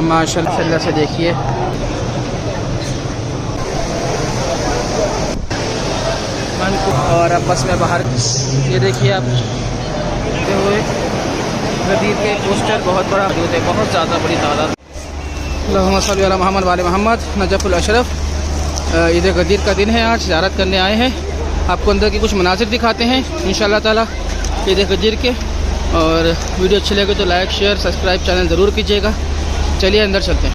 माशाल्लाह से देखिए और अब बस में बाहर ये देखिए आप हुए गदीर के पोस्टर बहुत बड़ा मौजूद है, बहुत ज़्यादा बड़ी तादाद। अल्लाहुम्मा सल्ली अला मोहम्मद वाले मोहम्मद। नजफ़ुल अशरफ ईद गदीर का दिन है, आज ज़ियारत करने आए हैं। आपको अंदर की कुछ मनाजिर दिखाते हैं इंशाअल्लाह ताला ईद गदीर के। और वीडियो अच्छी लगे तो लाइक शेयर सब्सक्राइब चैनल ज़रूर कीजिएगा। चलिए अंदर चलते हैं।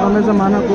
हमें ज़माना को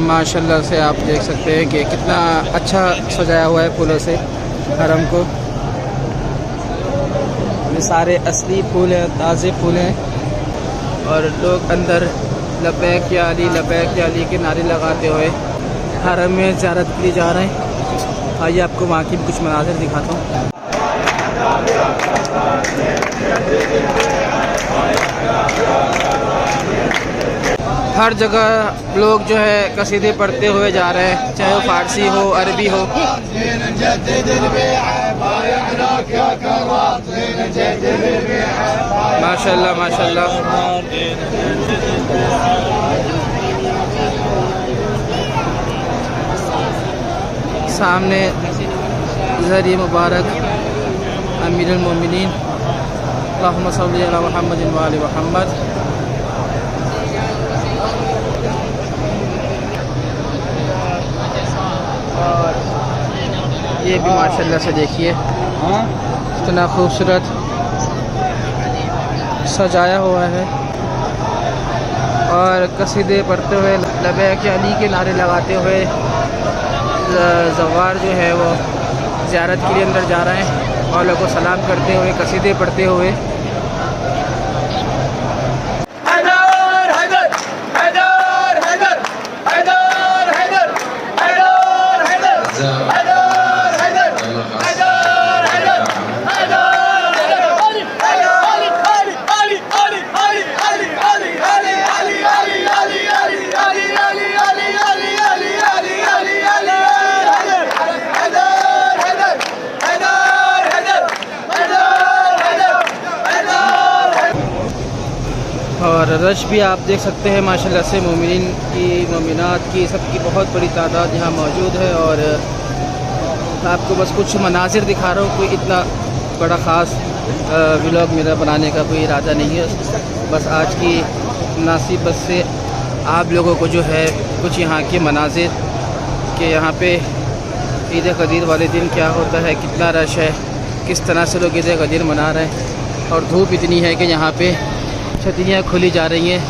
माशाल्लाह से आप देख सकते हैं कि कितना अच्छा सजाया हुआ है फूलों से हरम को। ये सारे असली फूल हैं, ताज़े फूल हैं। और लोग अंदर लब्बैक या अली के नारे लगाते हुए हरम में ज़ियारत के लिए जा रहे हैं। आइए आपको वहाँ की कुछ मनाज़िर दिखाता हूँ। हर जगह लोग जो है कसीदे पढ़ते हुए जा रहे हैं, चाहे वो फ़ारसी हो अरबी हो। माशाल्लाह माशाल्लाह। सामने ज़रिए मुबारक अमीरुल मोमिनीन अल्लाहुम्मा सल्ली अला मुहम्मद व आले मुहम्मद। और ये भी माशाल्लाह से देखिए कितना खूबसूरत सजाया हुआ है। और कसीदे पढ़ते हुए लब्बैक अली के नारे लगाते हुए ज़वार जो है वो ज़ियारत के लिए अंदर जा रहे हैं। मौला को सलाम करते हुए कसीदे पढ़ते हुए। और रश भी आप देख सकते हैं माशाल्लाह से मोमिनीन की मोमिनात की सबकी बहुत बड़ी तादाद यहाँ मौजूद है। और आपको बस कुछ मनाजिर दिखा रहा हूँ, कोई इतना बड़ा ख़ास व्लॉग मेरा बनाने का कोई इरादा नहीं है। बस आज की मुनासिब बस से आप लोगों को जो है कुछ यहाँ के मनाजिर के यहाँ पे ईद गदीर वाले दिन क्या होता है, कितना रश है, किस तरह से लोग ईद गदीर मना रहे हैं। और धूप इतनी है कि यहाँ पे छतरियाँ खुली जा रही हैं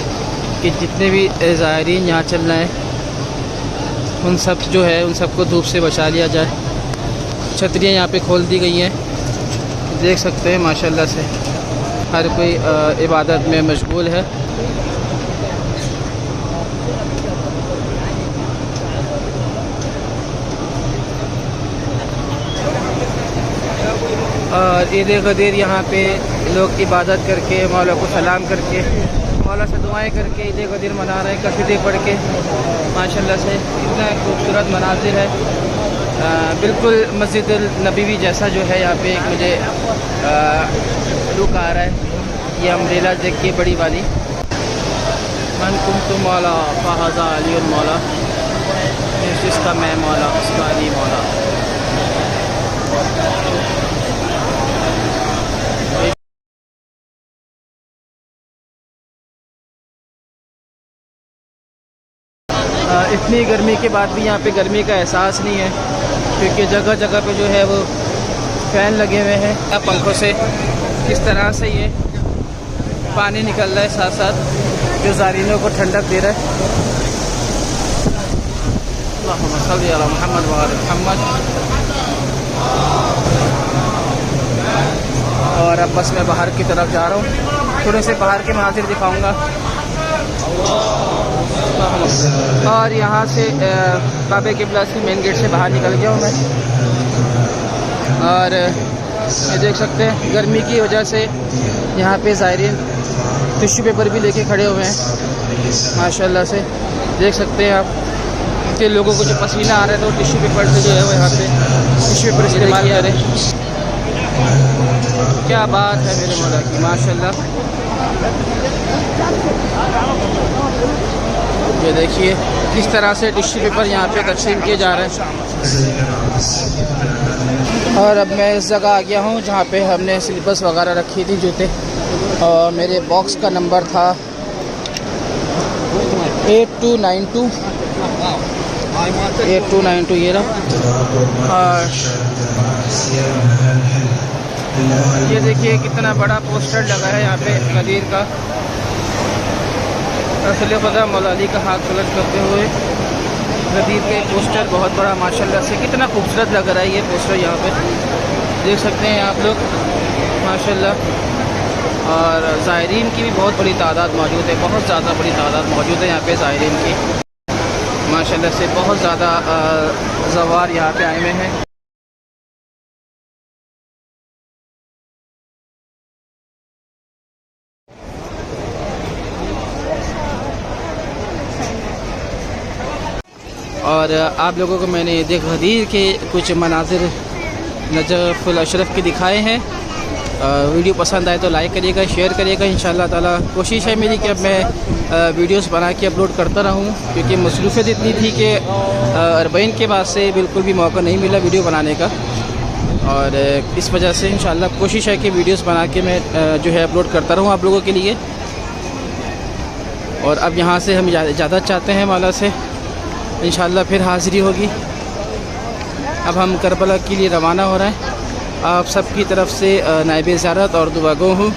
कि जितने भी ज़ायरीन यहाँ चल रहे हैं उन सब जो है उन सबको धूप से बचा लिया जाए। छतरियाँ यहाँ पे खोल दी गई हैं, देख सकते हैं माशाल्लाह से हर कोई इबादत में मशगूल है। और ईद गदीर यहाँ पे लोग इबादत करके, मौला को सलाम करके, मौला से दुआएं करके ईद गदीर मना रहे हैं, कसीदे पढ़ के। माशाल्लाह से इतना खूबसूरत मनाजिर है, बिल्कुल मस्जिद नबवी जैसा जो है यहाँ पे एक मुझे लुक आ रहा है। ये अम्ब्रेला देखिए बड़ी वाली, मन कुंतु मौला फ़हाज़ा अली मौला, जिसका मैं मौला उसका अली मौला। इतनी गर्मी के बाद भी यहाँ पे गर्मी का एहसास नहीं है, क्योंकि जगह जगह पे जो है वो फ़ैन लगे हुए हैं। पंखों से किस तरह से ये पानी निकल रहा है, साथ साथ जो ज़ारिनों को ठंडक दे रहा है। अल्लाहुम्मा सल्ली अला मुहम्मद व आले मुहम्मद। और अब बस मैं बाहर की तरफ जा रहा हूँ, थोड़े से बाहर के मनाज़िर दिखाऊँगा। और यहाँ से काबे क़िबला से मेन गेट से बाहर निकल गया हूँ मैं। और ये देख सकते हैं गर्मी की वजह से यहाँ पे ज़ायरीन टिश्यू पेपर भी लेके खड़े हुए हैं। माशाल्लाह से देख सकते हैं आप कि लोगों को जो पसीना आ रहा है तो टिश्यू पेपर से जो है वो यहाँ पे टिश्यू पेपर इस्तेमाल करें। क्या बात है मेरे मौला की, माशाल्लाह। ये देखिए किस तरह से टिश्यू पेपर यहाँ पे तकसीम किए जा रहे हैं। और अब मैं इस जगह आ गया हूँ जहाँ पे हमने स्लीपर्स वगैरह रखी थी, जूते, और मेरे बॉक्स का नंबर था 8292 8292 ये रहा। और ये देखिए कितना बड़ा पोस्टर लगा है यहाँ पे गदीर का। रसूल खुदा मौला अली का हाथ पलट करते हुए गदीर का पोस्टर बहुत बड़ा, माशाल्लाह से कितना खूबसूरत लग रहा है ये पोस्टर। यहाँ पे देख सकते हैं आप लोग माशाल्लाह। और ज़ायरीन की भी बहुत बड़ी तादाद मौजूद है, बहुत ज़्यादा बड़ी तादाद मौजूद है यहाँ पे ज़ायरीन की। माशाल्लाह से बहुत ज़्यादा ज़वार यहाँ पे आए हुए हैं। और आप लोगों को मैंने ईद गदीर के कुछ मनाजिर नजफ़ुल अशरफ के दिखाए हैं। वीडियो पसंद आए तो लाइक करिएगा, शेयर करिएगा। इंशाअल्लाह ताला कोशिश है मेरी कि अब मैं वीडियोस बना के अपलोड करता रहूं, क्योंकि मसरूफ़ियत इतनी थी कि अरबईन के बाद से बिल्कुल भी मौका नहीं मिला वीडियो बनाने का। और इस वजह से इंशाअल्लाह कोशिश है कि वीडियोस बना के मैं जो है अपलोड करता रहूं आप लोगों के लिए। और अब यहाँ से हम इजाज़त चाहते हैं मौला से, इंशाअल्लाह फिर हाज़िरी होगी। अब हम करबला के लिए रवाना हो रहे हैं। आप सब की तरफ से नाइब ज़ियारत और दुआ गो हूँ।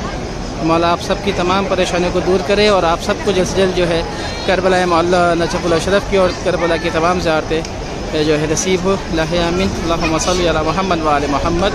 मौला आप सब की तमाम परेशानियों को दूर करे और आप सबको जल्द से जल्द जो है करबला मौला नजफ़ुल अशरफ की और करबला की तमाम ज़ियारतें जो है नसीब हो। अल्लाह आमीन। अल्लाहुम्मा सल्ली अला मुहम्मद व आले मुहम्मद।